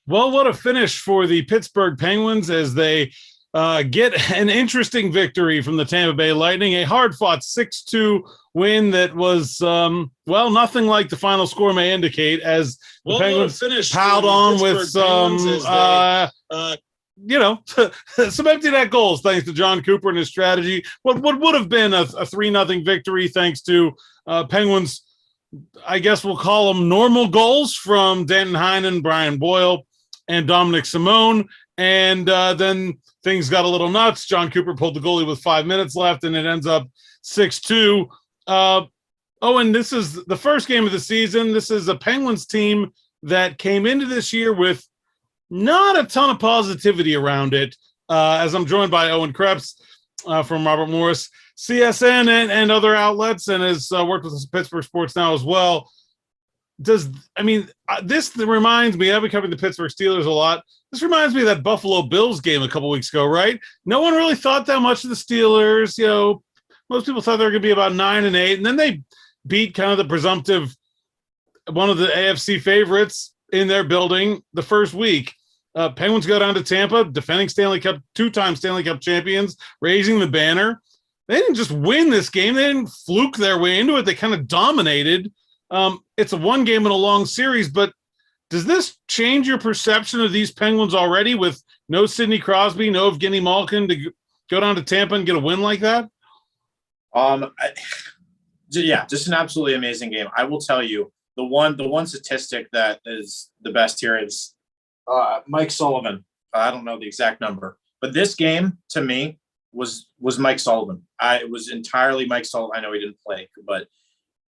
Well, what a finish for the Pittsburgh Penguins as they get an interesting victory from the Tampa Bay Lightning, a hard-fought 6-2 win that was, nothing like the final score may indicate, as the Penguins piled on with some, some empty net goals thanks to John Cooper and his strategy. What would have been a 3-0 victory thanks to Penguins, I guess we'll call them normal goals from Danton Heinen, Brian Boyle, and Dominic Simone. And then things got a little nuts. John Cooper pulled the goalie with 5 minutes left, and it ends up 6-2. Owen, this is the first game of the season. This is a Penguins team that came into this year with not a ton of positivity around it, as I'm joined by Owen Krepps from Robert Morris, CSN, and other outlets, and has worked with Pittsburgh Sports Now as well. This reminds me, I've been covering the Pittsburgh Steelers a lot. This reminds me of that Buffalo Bills game a couple weeks ago, right? No one really thought that much of the Steelers. Most people thought they were going to be about 9-8, and then they beat kind of the presumptive, one of the AFC favorites in their building the first week. Penguins go down to Tampa, defending two-time Stanley Cup champions, raising the banner. They didn't just win this game. They didn't fluke their way into it. They kind of dominated. It's a one game in a long series, but does this change your perception of these Penguins already with no Sidney Crosby, no Evgeni Malkin to go down to Tampa and get a win like that? Just an absolutely amazing game. I will tell you the one statistic that is the best here is Mike Sullivan. I don't know the exact number, but this game to me was Mike Sullivan. It was entirely Mike Sullivan. I know he didn't play, but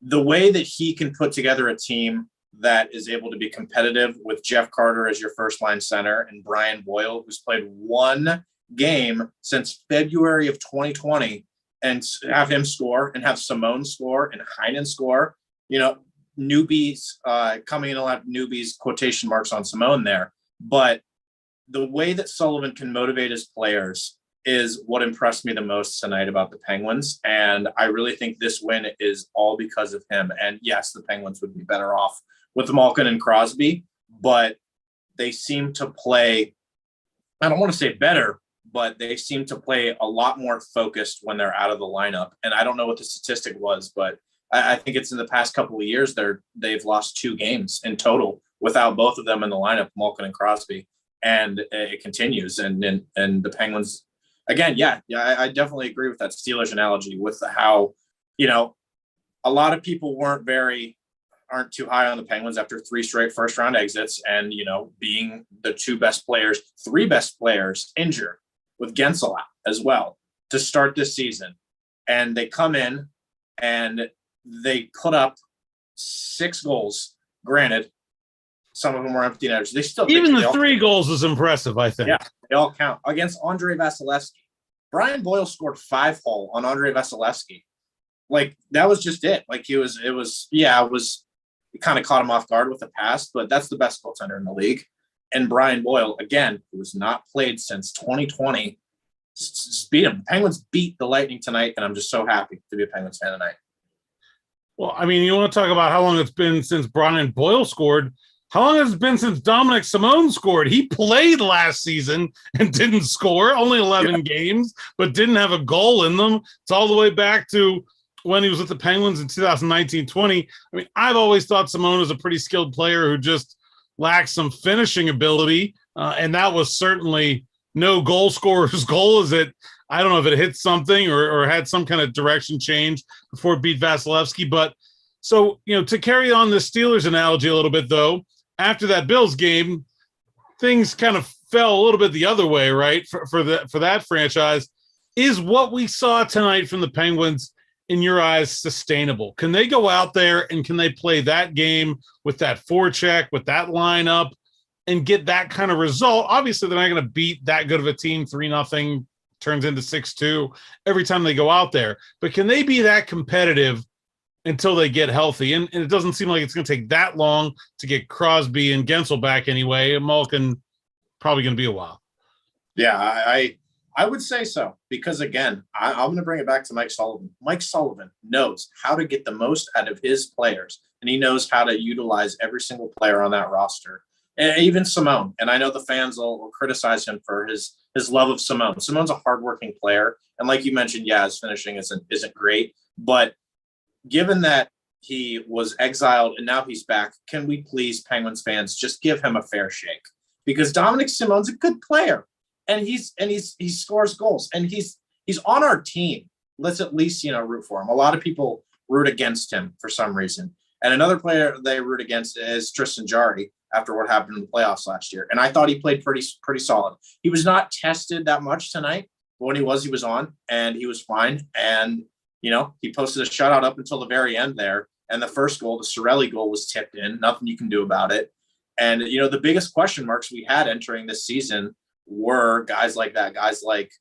the way that he can put together a team that is able to be competitive with Jeff Carter as your first line center and Brian Boyle, who's played one game since February of 2020, and have him score and have Simone score and Heinen score, newbies coming in, a lot of newbies, quotation marks on Simone there. But the way that Sullivan can motivate his players is what impressed me the most tonight about the Penguins. And I really think this win is all because of him. And yes, the Penguins would be better off with Malkin and Crosby, but they seem to play, I don't want to say better, but they seem to play a lot more focused when they're out of the lineup. And I don't know what the statistic was, but I think it's in the past couple of years they've lost 2 games in total without both of them in the lineup, Malkin and Crosby. And it continues. And the Penguins, again, I definitely agree with that Steelers analogy with how, a lot of people aren't too high on the Penguins after 3 straight first round exits and, being the 3 best players injured with Gensel out as well to start this season. And they come in and they put up 6 goals. Granted, some of them were empty netters. They still even the 3 goals is impressive, I think. Yeah, they all count against Andre Vasilevsky. Brian Boyle scored 5-hole on Andre Vasilevsky. Like that was just it. Like it kind of caught him off guard with the pass, but that's the best goaltender in the league. And Brian Boyle, again, who has not played since 2020, just beat him. The Penguins beat the Lightning tonight, and I'm just so happy to be a Penguins fan tonight. Well, I mean, you want to talk about how long it's been since Brian Boyle scored. How long has it been since Dominic Simone scored? He played last season and didn't score, only 11 games, but didn't have a goal in them. It's all the way back to when he was with the Penguins in 2019-20. I mean, I've always thought Simone was a pretty skilled player who just lacks some finishing ability, and that was certainly no goal scorer's goal. I don't know if it hit something or had some kind of direction change before it beat Vasilevsky. But so, to carry on the Steelers analogy a little bit, though, after that Bills game, things kind of fell a little bit the other way, right? For that franchise. Is what we saw tonight from the Penguins, in your eyes, sustainable? Can they go out there and can they play that game with that forecheck, with that lineup, and get that kind of result? Obviously, they're not going to beat that good of a team. 3-0 turns into 6-2 every time they go out there. But can they be that competitive until they get healthy? And it doesn't seem like it's going to take that long to get Crosby and Gensel back anyway. Malkin probably going to be a while. Yeah, I would say so, because, again, I'm going to bring it back to Mike Sullivan. Mike Sullivan knows how to get the most out of his players, and he knows how to utilize every single player on that roster. And even Simone. And I know the fans will criticize him for his love of Simone. Simone's a hardworking player. And like you mentioned, yeah, his finishing isn't great. But given that he was exiled and now he's back, can we please, Penguins fans, just give him a fair shake? Because Dominic Simone's a good player. And he scores goals. And he's on our team. Let's at least, root for him. A lot of people root against him for some reason. And another player they root against is Tristan Jarry after what happened in the playoffs last year. And I thought he played pretty solid. He was not tested that much tonight, but when he was on, and he was fine. And, he posted a shutout up until the very end there. And the first goal, the Sorelli goal, was tipped in. Nothing you can do about it. And, the biggest question marks we had entering this season were guys like that, guys like,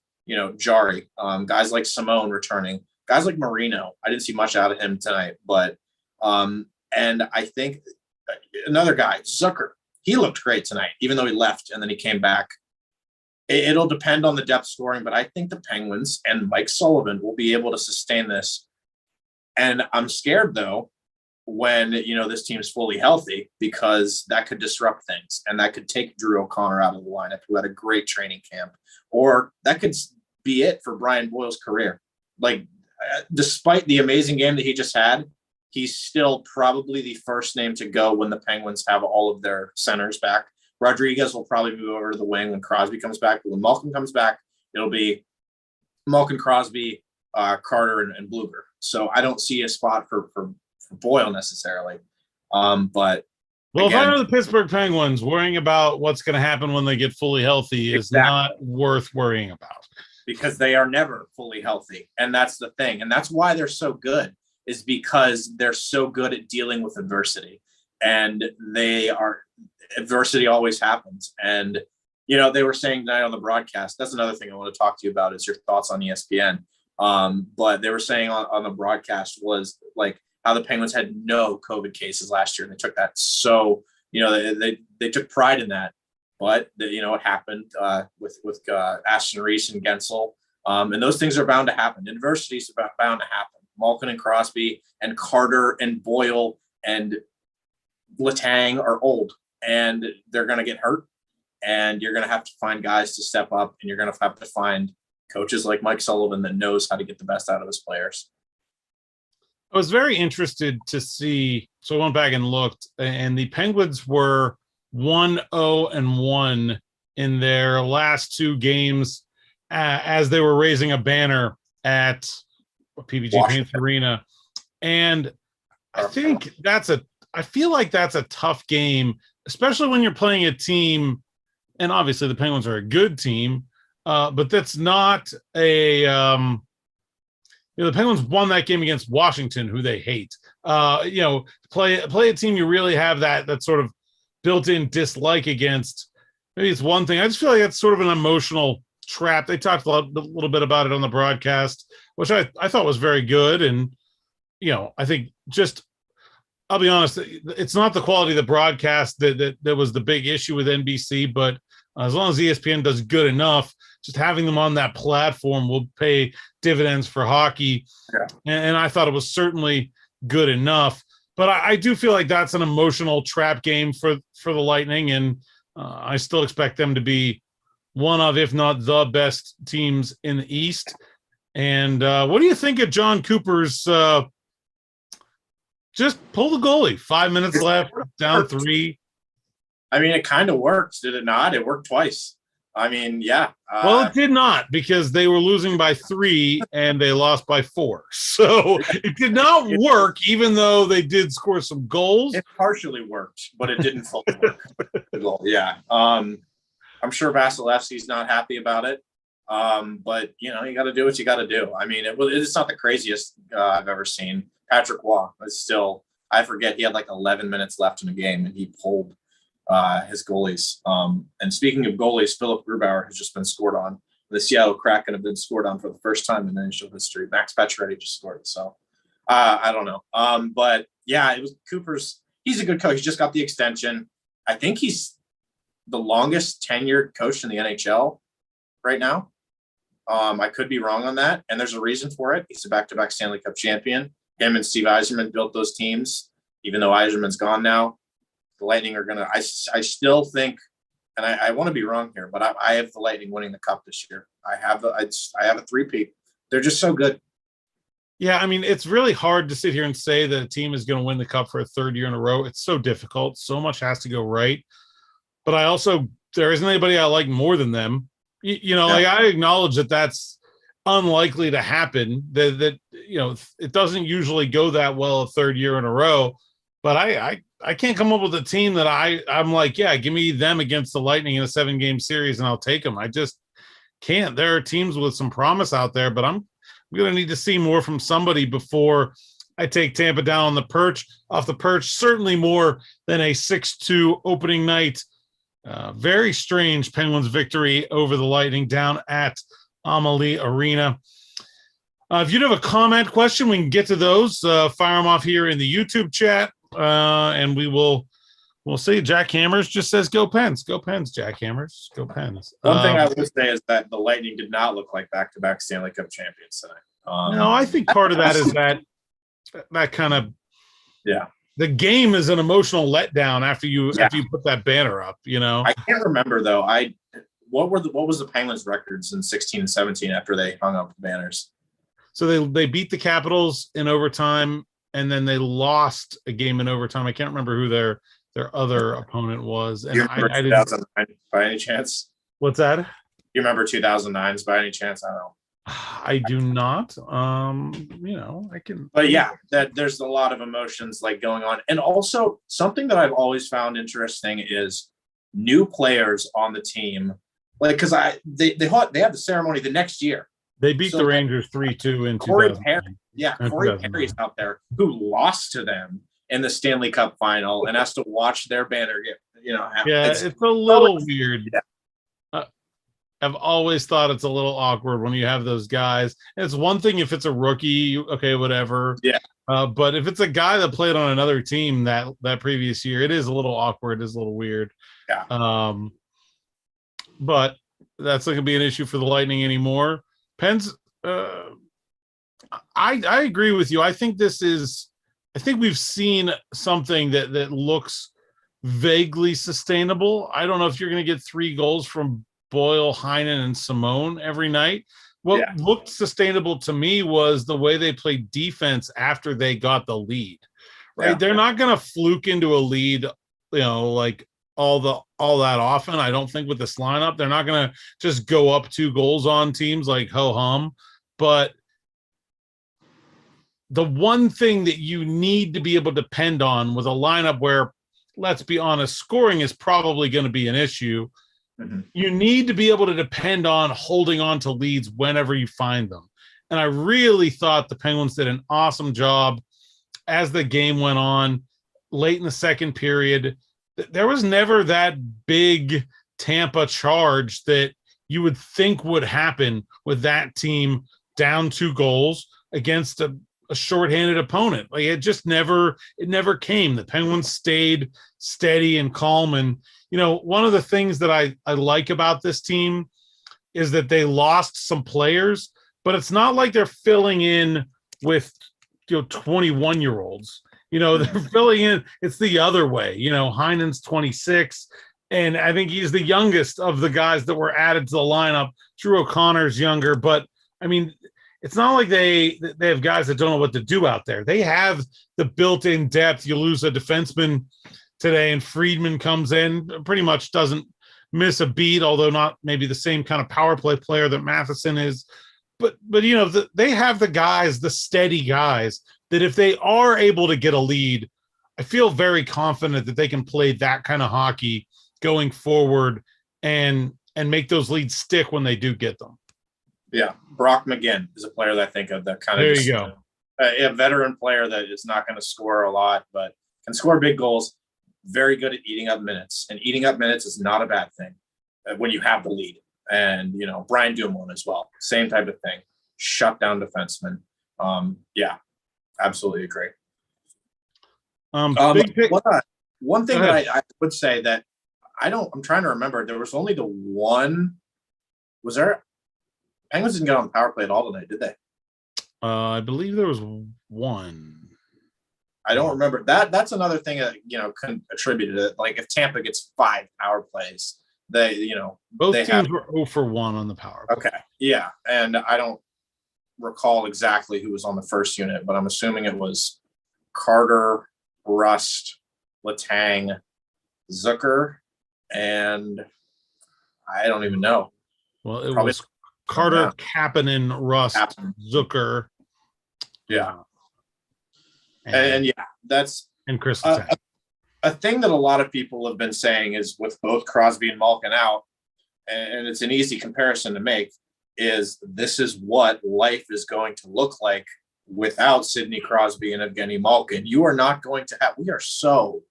Jarry, guys like Simone returning, guys like Marino. I didn't see much out of him tonight, but and I think another guy, Zucker, he looked great tonight, even though he left and then he came back. It'll depend on the depth scoring, but I think the Penguins and Mike Sullivan will be able to sustain this. And I'm scared, though, when, this team's fully healthy, because that could disrupt things and that could take Drew O'Connor out of the lineup, who had a great training camp, or that could be it for Brian Boyle's career. Like, despite the amazing game that he just had, he's still probably the first name to go when the Penguins have all of their centers back. Rodriguez will probably move over to the wing when Crosby comes back. But when Malkin comes back, it'll be Malkin, Crosby, Carter, and Bluger. So I don't see a spot for Boyle necessarily. But well, again, if I were the Pittsburgh Penguins, worrying about what's going to happen when they get fully healthy is not worth worrying about. Because they are never fully healthy. And that's the thing. And that's why they're so good, is because they're so good at dealing with adversity. And adversity always happens. And, they were saying tonight on the broadcast, that's another thing I want to talk to you about, is your thoughts on ESPN. But they were saying on the broadcast was like how the Penguins had no COVID cases last year. And they took that. So, they took pride in that. But, it happened with Aston Reese and Gensel. And those things are bound to happen. Adversity is bound to happen. Malkin and Crosby and Carter and Boyle and Letang are old, and they're going to get hurt. And you're going to have to find guys to step up, and you're going to have to find coaches like Mike Sullivan that knows how to get the best out of his players. I was very interested to see. So I went back and looked, and the Penguins were 1-0-1 in their last two games as they were raising a banner at PPG Paints Arena. And I think I feel like that's a tough game, especially when you're playing a team, and obviously the Penguins are a good team, but that's not a the Penguins won that game against Washington, who they hate. Play a team you really have that sort of built-in dislike against. Maybe it's one thing. I just feel like that's sort of an emotional trap. They talked a little bit about it on the broadcast, which I thought was very good. And, I think I'll be honest, it's not the quality of the broadcast that was the big issue with NBC, but as long as ESPN does good enough, just having them on that platform will pay dividends for hockey. Yeah. And I thought it was certainly good enough. But I do feel like that's an emotional trap game for the Lightning, and I still expect them to be one of, if not the best teams in the East. And what do you think of John Cooper's just pull the goalie? 5 minutes left, down 3. I mean, it kind of worked, did it not? It worked twice. I mean, yeah. Well, it did not, because they were losing by 3 and they lost by 4. So it did not work, even though they did score some goals. It partially worked, but it didn't fully work. Yeah. I'm sure Vasilevsky's not happy about it. But, you got to do what you got to do. I mean, it's not the craziest I've ever seen. Patrick Waugh is still, I forget, he had like 11 minutes left in the game, and he pulled his goalies. And speaking of goalies, Philip Grubauer has just been scored on. The Seattle Kraken have been scored on for the first time in NHL history. Max Pacioretty just scored. So I don't know. But yeah, it was Cooper's. He's a good coach. He just got the extension. I think he's the longest tenured coach in the NHL right now. I could be wrong on that. And there's a reason for it. He's a back-to-back Stanley Cup champion. Him and Steve Yzerman built those teams, even though Yzerman's gone now. the Lightning are gonna. I still think, and I want to be wrong here, but I have the Lightning winning the cup this year. I have a three-peat. They're just so good. Yeah, I mean, it's really hard to sit here and say that a team is going to win the cup for a third year in a row. It's so difficult. So much has to go right. But I also, there isn't anybody I like more than them. Like I acknowledge that that's unlikely to happen. That it doesn't usually go that well a third year in a row. But I can't come up with a team that I'm like, yeah, give me them against the Lightning in a 7-game series and I'll take them. I just can't. There are teams with some promise out there, but I'm going to need to see more from somebody before I take Tampa down on the perch, off the perch, certainly more than a 6-2 opening night. Very strange Penguins victory over the Lightning down at Amalie Arena. If you'd have a comment, question, we can get to those. Fire them off here in the YouTube chat, and we'll see. Jack Hammers just says, "Go Pens, go Pens." Jack Hammers, go Pens. One thing I would say is that the Lightning did not look like back-to-back Stanley Cup champions tonight. No, I think part of that is that kind of the game is an emotional letdown after you put that banner up. I can't remember though. What was the Penguins' records in 16 and 17 after they hung up the banners? So they beat the Capitals in overtime, and then they lost a game in overtime. I can't remember who their other opponent was. And you remember 2009 by any chance? What's that? You remember 2009s by any chance? I don't know. I do not. I can. But yeah, that there's a lot of emotions like going on, and also something that I've always found interesting is new players on the team. Like, because they had the ceremony the next year. They beat the Rangers 3-2 in 2000. Corey Perry's out there who lost to them in the Stanley Cup final and has to watch their banner get, it's a little weird. Yeah. I've always thought it's a little awkward when you have those guys. And it's one thing if it's a rookie, okay, whatever. Yeah. But if it's a guy that played on another team that previous year, it is a little awkward. It's a little weird. Yeah. But that's not going to be an issue for the Lightning anymore. Pens, I agree with you. I think we've seen something that looks vaguely sustainable. I don't know if you're going to get 3 goals from Boyle, Heinen, and Simone every night. What looked sustainable to me was the way they played defense after they got the lead. Right? Yeah. They're not going to fluke into a lead, like all that often. I don't think with this lineup, they're not going to just go up 2 goals on teams like ho-hum. But the one thing that you need to be able to depend on with a lineup where, let's be honest, scoring is probably going to be an issue. Mm-hmm. You need to be able to depend on holding on to leads whenever you find them. And I really thought the Penguins did an awesome job as the game went on late in the second period. There was never that big Tampa charge that you would think would happen with that team down 2 goals against a shorthanded opponent. Like it never came. The Penguins stayed steady and calm. And, one of the things that I like about this team is that they lost some players, but it's not like they're filling in with, 21-year-olds. They're filling in. It's the other way. Heinen's 26, and I think he's the youngest of the guys that were added to the lineup. Drew O'Connor's younger, but I mean, it's not like they have guys that don't know what to do out there. They have the built-in depth. You lose a defenseman today, and Friedman comes in, pretty much doesn't miss a beat, although not maybe the same kind of power play player that Matheson is. But they have the guys, the steady guys, that if they are able to get a lead, I feel very confident that they can play that kind of hockey going forward and make those leads stick when they do get them. Yeah. Brock McGinn is a player that I think of that kind of. There you go. A veteran player that is not going to score a lot, but can score big goals. Very good at eating up minutes. And eating up minutes is not a bad thing when you have the lead. And, Brian Dumoulin as well. Same type of thing. Shut down defenseman. Absolutely agree. One thing that I would say that I'm trying to remember, there was only the one. Was there? Penguins didn't get on the power play at all tonight, did they? I believe there was one. I don't remember that. That's another thing that contributed to it. Like if Tampa gets 5 power plays, both they teams were 0 for 1 on the power play. Okay, yeah, and I don't recall exactly who was on the first unit, but I'm assuming it was Carter, Rust, Letang, Zucker, and I don't even know. Well, it was Carter, Kapanen, Rust, Zucker. Yeah. And yeah, that's and Chris. A thing that a lot of people have been saying is with both Crosby and Malkin out, and it's an easy comparison to make, is this is what life is going to look like without Sidney Crosby and Evgeni Malkin. You are not going to have, we are so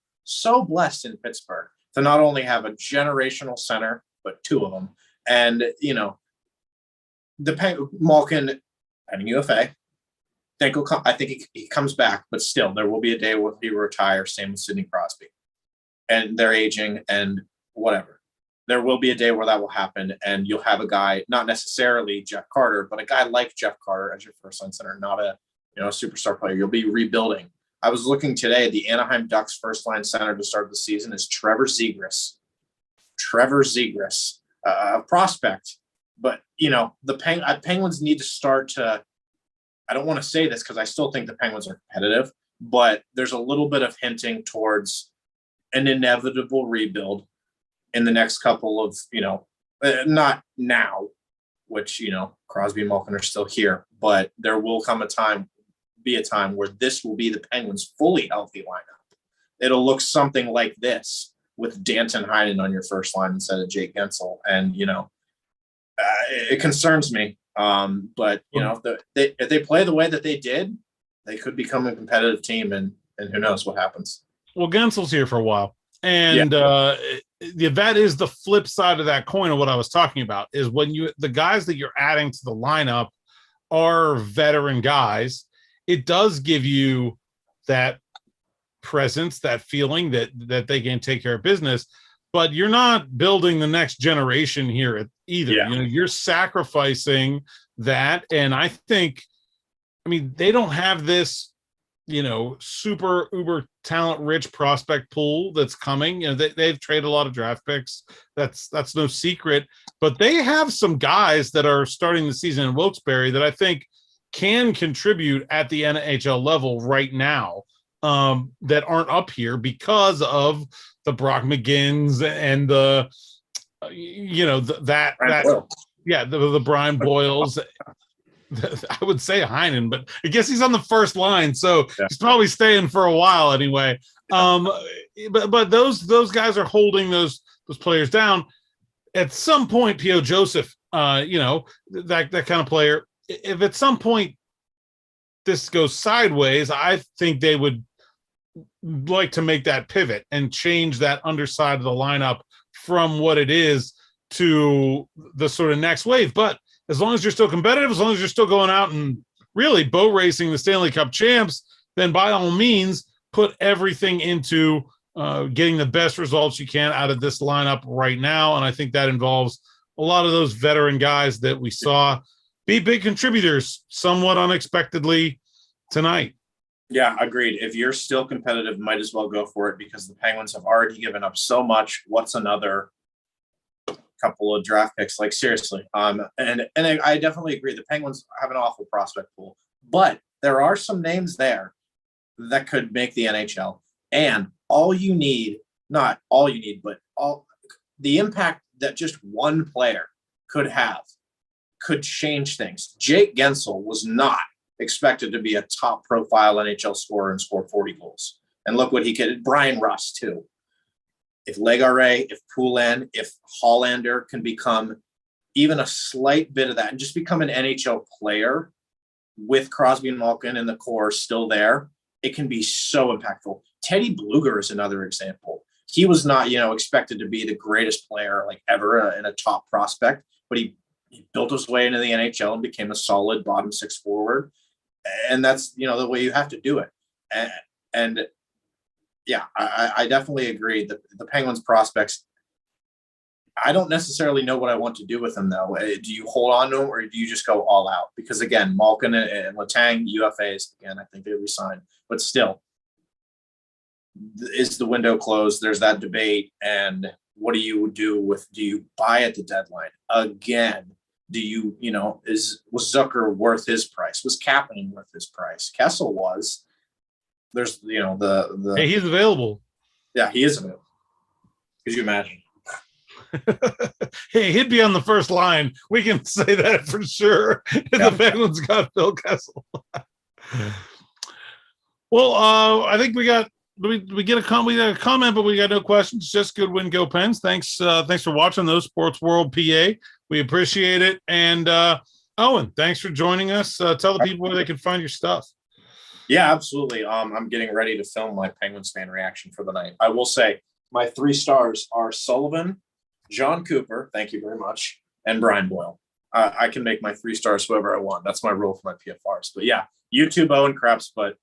blessed in Pittsburgh to not only have a generational center, but 2 of them. And, Malkin, pending UFA, I think he comes back, but still there will be a day where he retires. Same with Sidney Crosby, and they're aging and whatever. There will be a day where that will happen, and you'll have a guy, not necessarily Jeff Carter, but a guy like Jeff Carter as your first line center, not a superstar player. You'll be rebuilding. I was looking today. The Anaheim Ducks first line center to start the season is Trevor Zegras. A prospect, but the Penguins need to start to. I don't want to say this because I still think the Penguins are competitive, but there's a little bit of hinting towards an inevitable rebuild in the next couple of, not now, which, Crosby and Malkin are still here, but there will be a time where this will be the Penguins' fully healthy lineup. It'll look something like this with Danton Heinen on your first line instead of Jake Gensel. And, it concerns me. But if they play the way that they did, they could become a competitive team, and who knows what happens. Well, Gensel's here for a while, and that is the flip side of that coin of what I was talking about. Is when the guys that you're adding to the lineup are veteran guys, it does give you that presence, that feeling that they can take care of business. But you're not building the next generation here either. Yeah. You're sacrificing that. And I think, they don't have this, super uber talent rich prospect pool that's coming. They've traded a lot of draft picks. That's no secret. But they have some guys that are starting the season in Wilkes-Barre that I think can contribute at the NHL level right now. That aren't up here because of the Brock McGinns and the Brian Boyles. I would say Heinen, but I guess he's on the first line, so he's probably staying for a while anyway. But those guys are holding those players down. At some point, P.O. Joseph, that kind of player. If at some point this goes sideways, I think they would like to make that pivot and change that underside of the lineup from what it is to the sort of next wave. But as long as you're still competitive, as long as you're still going out and really boat racing the Stanley Cup champs, then by all means, put everything into getting the best results you can out of this lineup right now. And I think that involves a lot of those veteran guys that we saw be big contributors somewhat unexpectedly tonight. Yeah, agreed. If you're still competitive, might as well go for it because the Penguins have already given up so much. What's another couple of draft picks? Like seriously. And I definitely agree. The Penguins have an awful prospect pool, but there are some names there that could make the NHL. And not all you need, but all the impact that just one player could change things. Jake Gensel was not expected to be a top profile NHL scorer and score 40 goals. And look what he could. Brian Rust too. If Legare, if Poulin, if Hollander can become even a slight bit of that and just become an NHL player with Crosby and Malkin in the core still there, it can be so impactful. Teddy Bluger is another example. He was not, expected to be the greatest player like ever and a top prospect, but he built his way into the NHL and became a solid bottom six forward. And that's, the way you have to do it. And yeah, I definitely agree that the Penguins prospects, I don't necessarily know what I want to do with them though. Do you hold on to them or do you just go all out? Because again, Malkin and Letang, UFAs, again, I think they resigned, but still is the window closed? There's that debate. And what do you buy at the deadline again? Do you, was Zucker worth his price? Was Kapanen worth his price? Kessel was. There's, Hey, he's available. Yeah, he is available. Could you imagine? Hey, he'd be on the first line. We can say that for sure. If the Penguins got Phil Kessel. Well, I think we get a comment, but we got no questions. Just good win, go Pens. Thanks for watching those Sports World PA. We appreciate it. And Owen, thanks for joining us. Tell the people where they can find your stuff. Yeah, absolutely. I'm getting ready to film my Penguins fan reaction for the night. I will say my 3 stars are Sullivan, John Cooper, thank you very much, and Brian Boyle. I can make my 3 stars whoever I want. That's my rule for my PFRs. But yeah, YouTube Owen Krepps, but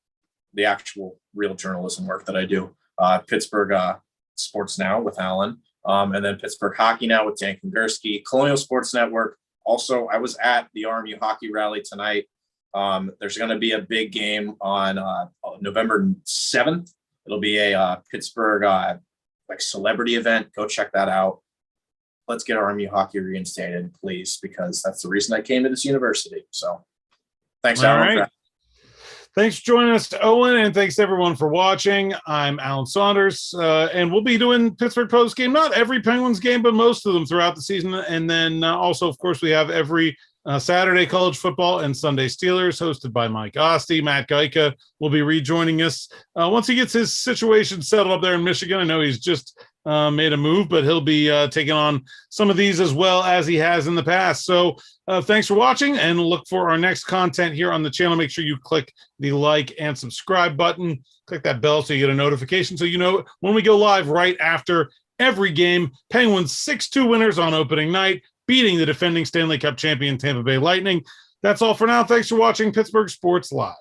the actual real journalism work that I do. Pittsburgh Sports Now with Alan, and then Pittsburgh Hockey Now with Dan Kongursky, Colonial Sports Network. Also, I was at the RMU Hockey Rally tonight. There's going to be a big game on November 7th. It'll be a Pittsburgh celebrity event. Go check that out. Let's get RMU hockey reinstated, please, because that's the reason I came to this university. So thanks, Alan. Right. Thanks for joining us, Owen, and thanks to everyone for watching. I'm Alan Saunders, and we'll be doing Pittsburgh Postgame, not every Penguins game, but most of them throughout the season. And then also, of course, we have every Saturday college football and Sunday Steelers, hosted by Mike Osti. Matt Geika will be rejoining us once he gets his situation settled up there in Michigan. I know he's just made a move, but he'll be taking on some of these as well as he has in the past. So thanks for watching, and look for our next content here on the channel. Make sure you click the like and subscribe button. Click that bell so you get a notification so you know when we go live right after every game. Penguins 6-2 winners on opening night, beating the defending Stanley Cup champion Tampa Bay Lightning. That's all for now. Thanks for watching Pittsburgh Sports Live.